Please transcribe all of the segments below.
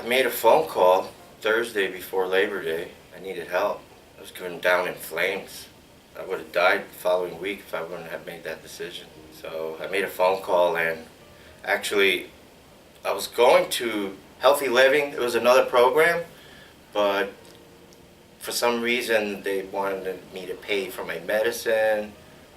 made a phone call Thursday before Labor Day. I needed help. I was going down in flames. I would have died the following week if I wouldn't have made that decision. So I made a phone call, and actually I was going to Healthy Living. It was another program, but for some reason they wanted me to pay for my medicine,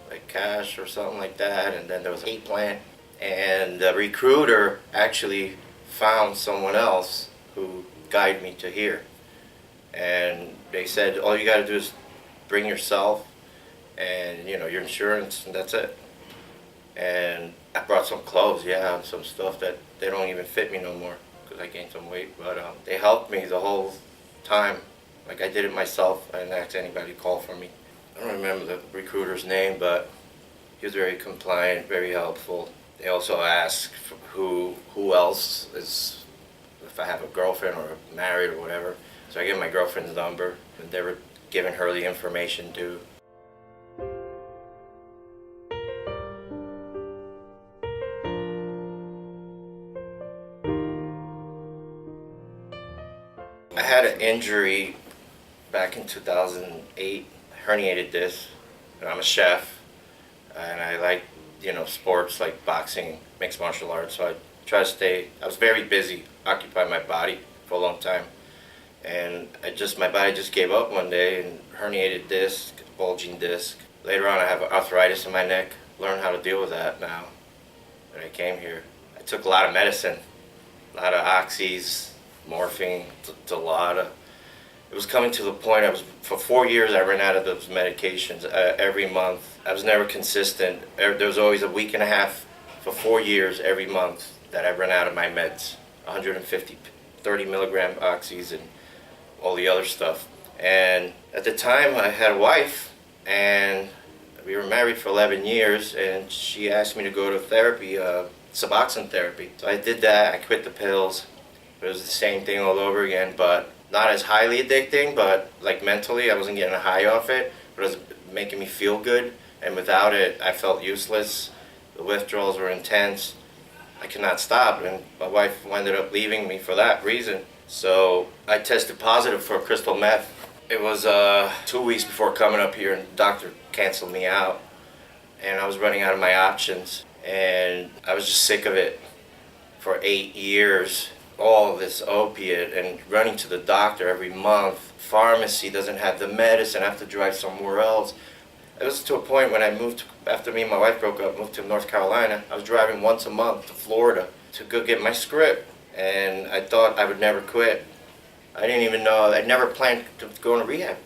like cash or something like that, and then there was a plan. And the recruiter actually found someone else who guided me to here. And they said, all you gotta do is bring yourself and your insurance, and that's it. And I brought some clothes, and some stuff that they don't even fit me no more because I gained some weight. But they helped me the whole time. Like, I did it myself. I didn't ask anybody to call for me. I don't remember the recruiter's name, but he was very compliant, very helpful. They also asked who else is, if I have a girlfriend or married or whatever. So I gave my girlfriend's number, and they were giving her the information too. I had an injury back in 2008, herniated disc, and I'm a chef, and I like, sports like boxing, mixed martial arts, so I was very busy, occupied my body for a long time, and my body just gave up one day, and herniated disc, bulging disc. Later on I have arthritis in my neck, learned how to deal with that now that I came here. I took a lot of medicine, a lot of oxys, morphine, Dilaudid. It was coming to the point for 4 years I ran out of those medications every month. I was never consistent. There was always a week and a half for 4 years every month that I ran out of my meds. 150, 30 milligram oxys and all the other stuff. And at the time I had a wife, and we were married for 11 years, and she asked me to go to therapy, Suboxone therapy. So I did that. I quit the pills. It was the same thing all over again, but not as highly addicting, but like mentally I wasn't getting a high off it, but it was making me feel good, and without it I felt useless. The withdrawals were intense. I could not stop, and my wife ended up leaving me for that reason. So I tested positive for crystal meth. It was 2 weeks before coming up here, and the doctor canceled me out, and I was running out of my options, and I was just sick of it. For 8 years, all this opiate and running to the doctor every month. Pharmacy doesn't have the medicine, I have to drive somewhere else. It was to a point when I moved, after me and my wife broke up, moved to North Carolina, I was driving once a month to Florida to go get my script, and I thought I would never quit. I didn't even know, I never planned to go into rehab.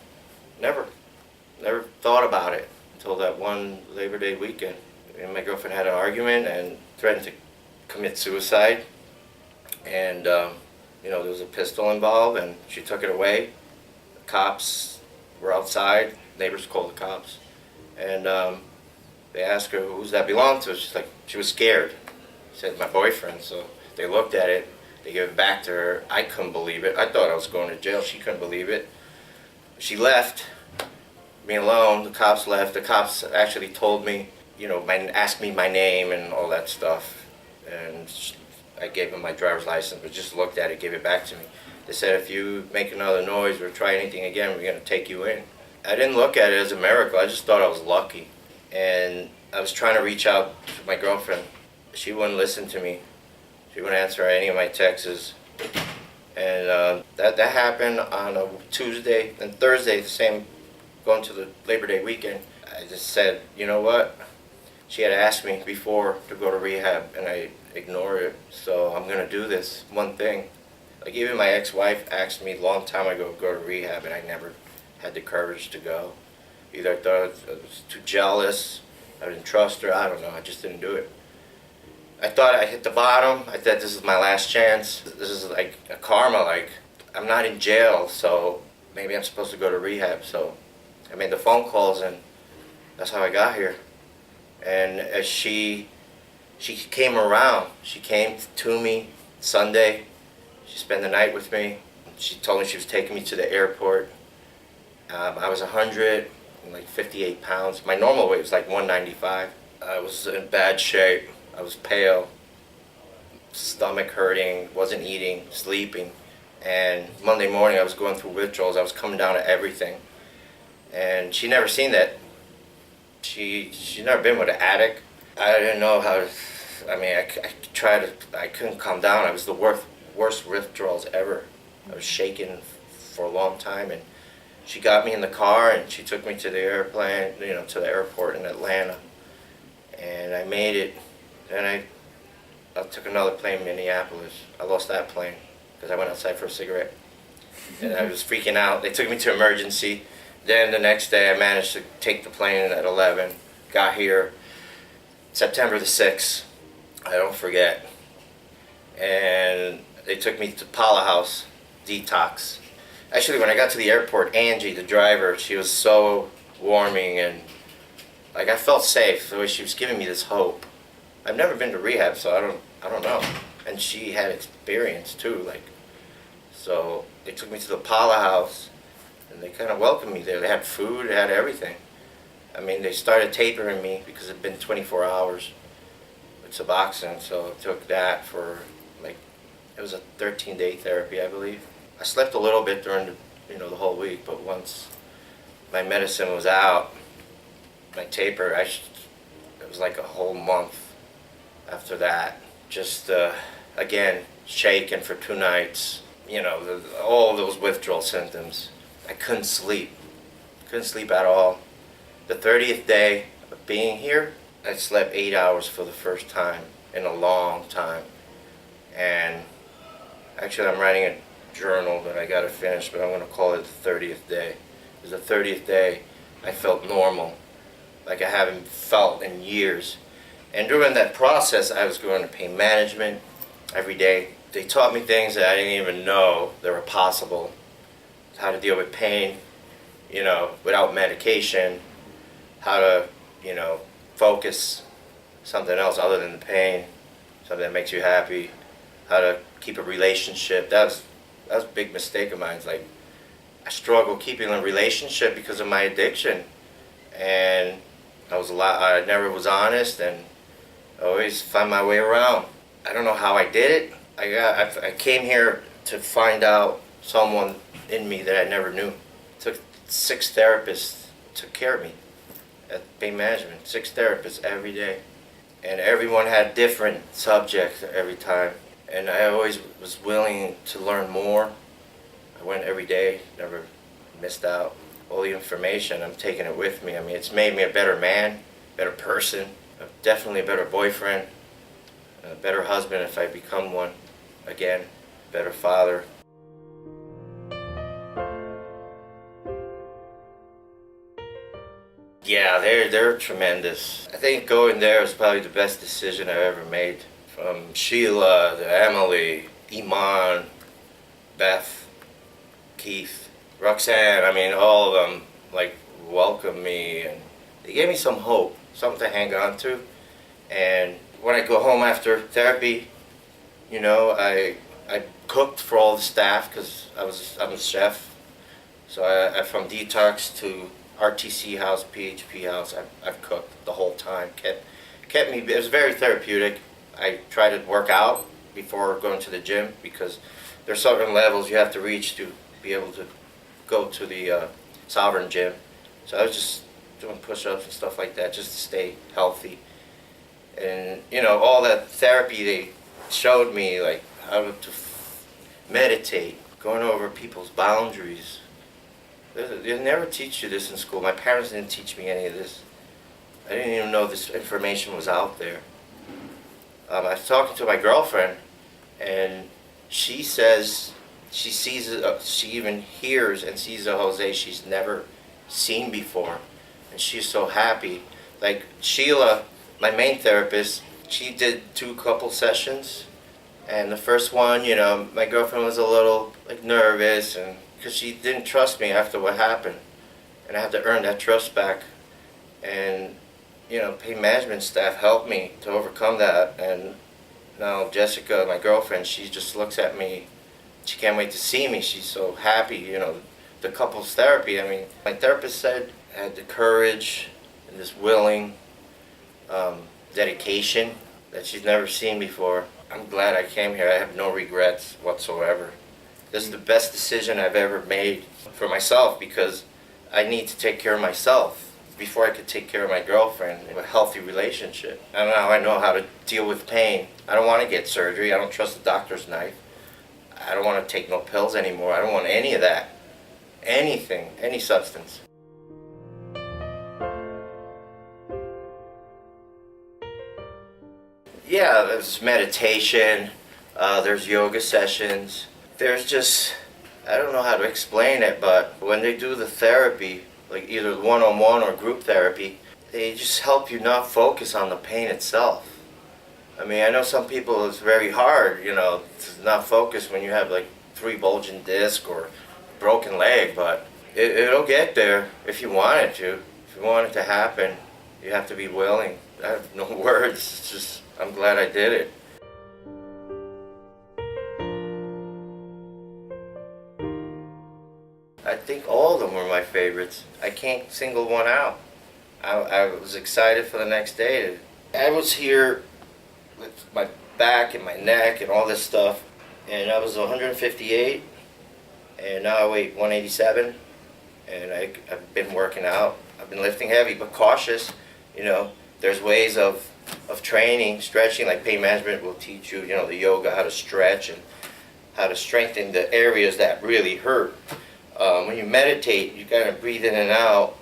Never thought about it until that one Labor Day weekend. Me and my girlfriend had an argument and threatened to commit suicide. And, there was a pistol involved, and she took it away. The cops were outside. Neighbors called the cops. And they asked her, who's that belong to? She was scared. She said, my boyfriend. So they looked at it. They gave it back to her. I couldn't believe it. I thought I was going to jail. She couldn't believe it. She left me alone. The cops left. The cops actually told me, asked me my name and all that stuff. And I gave them my driver's license, but just looked at it, gave it back to me. They said, if you make another noise or try anything again, we're going to take you in. I didn't look at it as a miracle. I just thought I was lucky. And I was trying to reach out to my girlfriend. She wouldn't listen to me. She wouldn't answer any of my texts. And that happened on a Tuesday and Thursday, the same, going to the Labor Day weekend. I just said, you know what? She had asked me before to go to rehab, and I ignored it. So I'm going to do this one thing. Like, even my ex-wife asked me a long time ago to go to rehab, and I never had the courage to go. Either I thought I was too jealous, I didn't trust her, I don't know, I just didn't do it. I thought I hit the bottom. I thought this is my last chance. This is like a karma, like I'm not in jail, so maybe I'm supposed to go to rehab. So I made the phone calls, and that's how I got here. And as she came around, she came to me Sunday. She spent the night with me. She told me she was taking me to the airport. I was 158 pounds. My normal weight was like 195. I was in bad shape. I was pale, stomach hurting, wasn't eating, sleeping. And Monday morning I was going through withdrawals. I was coming down to everything. And she never seen that. She's never been with an addict. I didn't know how to, I tried to, I couldn't calm down. I was the worst withdrawals ever. I was shaking for a long time, and she got me in the car and she took me to the airplane, to the airport in Atlanta. And I made it. Then I took another plane in Minneapolis. I lost that plane because I went outside for a cigarette. And I was freaking out. They took me to emergency. Then the next day I managed to take the plane at 11. Got here September the 6th. I don't forget. And they took me to Paula House, detox. Actually, when I got to the airport, Angie, the driver, she was so warming, and I felt safe the way she was giving me this hope. I've never been to rehab, so I don't know. And she had experience too, so they took me to the Paula House, and they kind of welcomed me there. They had food, they had everything. They started tapering me because it'd been 24 hours with Suboxone, so I took that for it was a 13-day therapy, I believe. I slept a little bit during the whole week, but once my medicine was out, my taper, it was like a whole month after that. Just again, shaking for 2 nights. All those withdrawal symptoms. I couldn't sleep at all. The 30th day of being here, I slept 8 hours for the first time in a long time. And actually, I'm writing a journal that I gotta finish, but I'm gonna call it the 30th day. Because the 30th day, I felt normal, like I haven't felt in years. And during that process, I was going to pain management every day. They taught me things that I didn't even know that were possible. How to deal with pain, without medication. How to, focus something else other than the pain, something that makes you happy. How to keep a relationship. That was a big mistake of mine. I struggled keeping a relationship because of my addiction, and I never was honest, and I always find my way around. I don't know how I did it. I came here to find out someone in me that I never knew. It took 6 therapists took care of me at pain management. 6 therapists every day, and everyone had different subjects every time. And I always was willing to learn more. I went every day, never missed out. All the information, I'm taking it with me. It's made me a better man, better person, definitely a better boyfriend, a better husband if I become one again, better father. Yeah, they're tremendous. I think going there was probably the best decision I've ever made. From Sheila to Emily, Iman, Beth, Keith, Roxanne, all of them welcomed me, and they gave me some hope, something to hang on to. And when I go home after therapy, I cooked for all the staff because I'm a chef. So I from detox to RTC house, PHP house, I've cooked the whole time. Kept me. It was very therapeutic. I try to work out before going to the gym because there's certain levels you have to reach to be able to go to the Sovereign gym. So I was just doing push-ups and stuff like that just to stay healthy. And all that therapy they showed me, how to meditate, going over people's boundaries. They never teach you this in school. My parents didn't teach me any of this. I didn't even know this information was out there. I was talking to my girlfriend, and she says she sees, she even hears and sees a Jose she's never seen before, and she's so happy. Sheila, my main therapist, she did 2 couple sessions, and the first one, my girlfriend was a little nervous, and because she didn't trust me after what happened, and I had to earn that trust back, and pain management staff helped me to overcome that. And now Jessica, my girlfriend, she just looks at me. She can't wait to see me. She's so happy. The couples therapy. My therapist said I had the courage and this willing dedication that she's never seen before. I'm glad I came here. I have no regrets whatsoever. This is the best decision I've ever made for myself, because I need to take care of myself before I could take care of my girlfriend in a healthy relationship. And now I know how to deal with pain. I don't want to get surgery. I don't trust the doctor's knife. I don't want to take no pills anymore. I don't want any of that. Anything, any substance. Yeah, there's meditation, there's yoga sessions. There's just, I don't know how to explain it, but when they do the therapy, like either one-on-one or group therapy, they just help you not focus on the pain itself. I mean, I know some people it's very hard, you know, to not focus when you have like 3 bulging disc or broken leg, but it'll get there if you want it to. If you want it to happen, you have to be willing. I have no words. It's just, I'm glad I did it. I think all of them were my favorites. I can't single one out. I was excited for the next day. I was here with my back and my neck and all this stuff, and I was 158, and now I weigh 187, and I've been working out. I've been lifting heavy, but cautious. You know, there's ways of training, stretching, like pain management will teach you, you know, the yoga, how to stretch and how to strengthen the areas that really hurt. When you meditate, you kind of breathe in and out,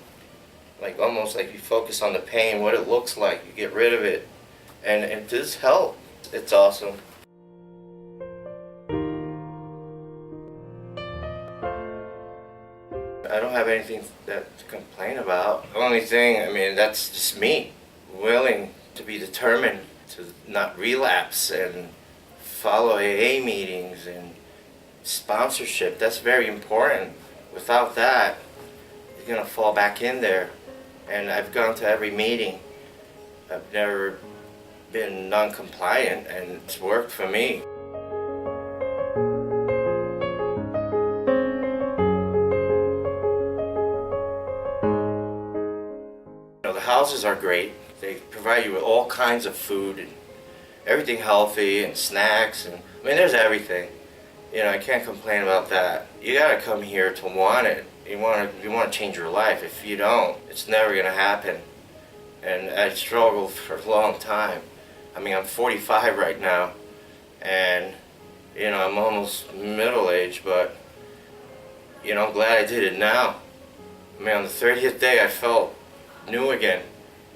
like almost like you focus on the pain, what it looks like, you get rid of it, and it does help. It's awesome. I don't have anything to complain about. The only thing, I mean, that's just me, willing to be determined to not relapse and follow AA meetings and sponsorship. That's very important. Without that, you're going to fall back in there. And I've gone to every meeting. I've never been non-compliant, and it's worked for me. You know, the houses are great. They provide you with all kinds of food and everything healthy and snacks, and I mean, there's everything. You know, I can't complain about that. You gotta come here to want it. You want to change your life. If you don't, it's never gonna happen. And I struggled for a long time. I mean, I'm 45 right now, and you know, I'm almost middle-aged, but you know, I'm glad I did it now. I mean, on the 30th day, I felt new again,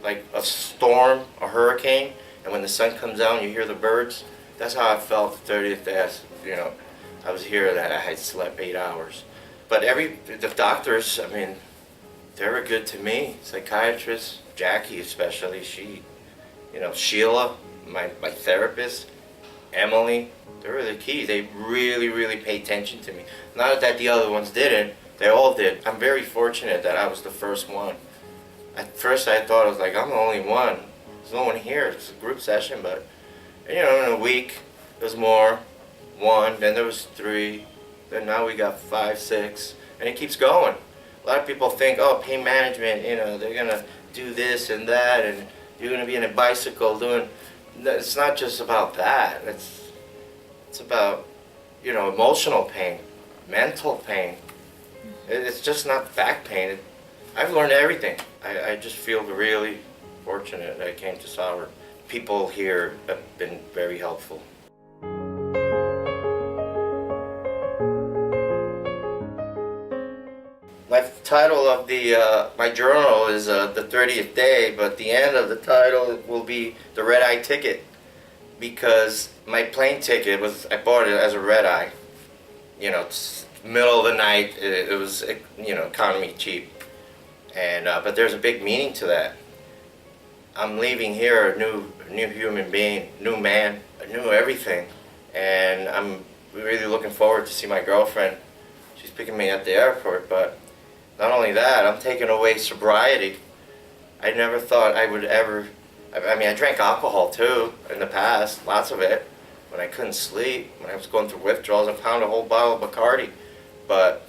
like a storm, a hurricane, and when the sun comes out and you hear the birds, that's how I felt the 30th day. You know, I was here that I had slept 8 hours. But the doctors, I mean, they were good to me. Psychiatrists, Jackie especially, she, you know, Sheila, my therapist, Emily, they were the key. They really, really paid attention to me. Not that the other ones didn't, they all did. I'm very fortunate that I was the first one. At first I thought I was like, I'm the only one. There's no one here. It's a group session, but you know, in a week there was more. 1, then there was 3, then now we got 5, 6, and it keeps going. A lot of people think, oh, pain management, you know, they're gonna do this and that, and you're gonna be in a bicycle doing. It's not just about that. It's about, you know, emotional pain, mental pain. It's just not back pain. I've learned everything. I just feel really fortunate that I came to Sauer. People here have been very helpful. My title of my journal is the 30th day, but the end of the title will be the red eye ticket, because my plane ticket I bought it as a red eye. You know, it's middle of the night. It was, you know, economy cheap, and but there's a big meaning to that. I'm leaving here a new human being, new man, a new everything, and I'm really looking forward to see my girlfriend. She's picking me at the airport, but not only that, I'm taking away sobriety. I never thought I would ever. I mean, I drank alcohol too in the past, lots of it, when I couldn't sleep, when I was going through withdrawals. I found a whole bottle of Bacardi. But,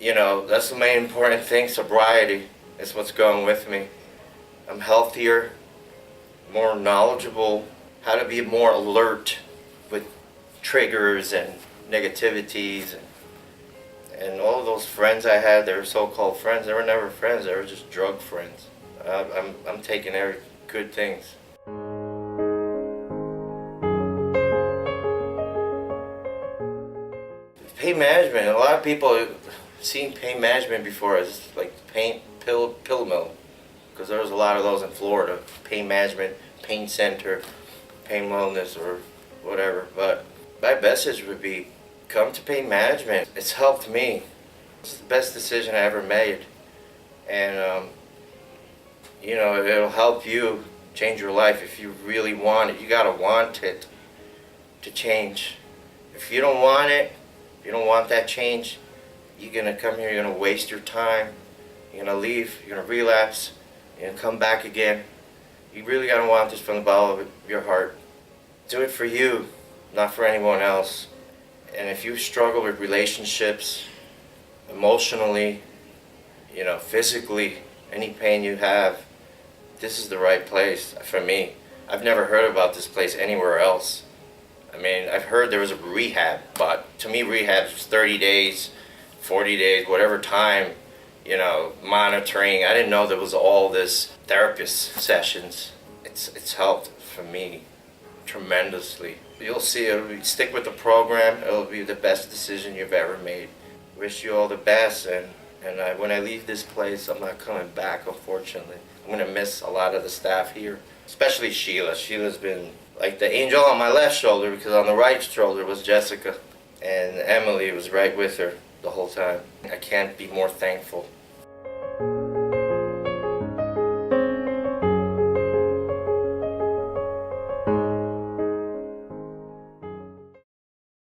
you know, that's the main important thing. Sobriety is what's going with me. I'm healthier, more knowledgeable, how to be more alert with triggers and negativities, and all those friends I had, they were so-called friends. They were never friends. They were just drug friends. I'm taking every good things. Pain management. A lot of people have seen pain management before as like pain pill mill, because there was a lot of those in Florida. Pain management, pain center, pain wellness, or whatever. But my message would be, come to pain management. It's helped me. It's the best decision I ever made, and it'll help you change your life if you really want it. You gotta want it to change. If you don't want it, if you don't want that change, you're gonna come here, you're gonna waste your time, you're gonna leave, you're gonna relapse, you're gonna come back again. You really gotta want this from the bottom of your heart. Do it for you, not for anyone else. And if you struggle with relationships, emotionally, physically, any pain you have, this is the right place for me. I've never heard about this place anywhere else. I mean, I've heard there was a rehab, but to me rehab was 30 days, 40 days, whatever time, monitoring. I didn't know there was all this therapist sessions. It's helped for me tremendously. You'll see, stick with the program. It'll be the best decision you've ever made. Wish you all the best, and when I leave this place, I'm not coming back, unfortunately. I'm going to miss a lot of the staff here, especially Sheila. Sheila's been like the angel on my left shoulder, because on the right shoulder was Jessica, and Emily was right with her the whole time. I can't be more thankful.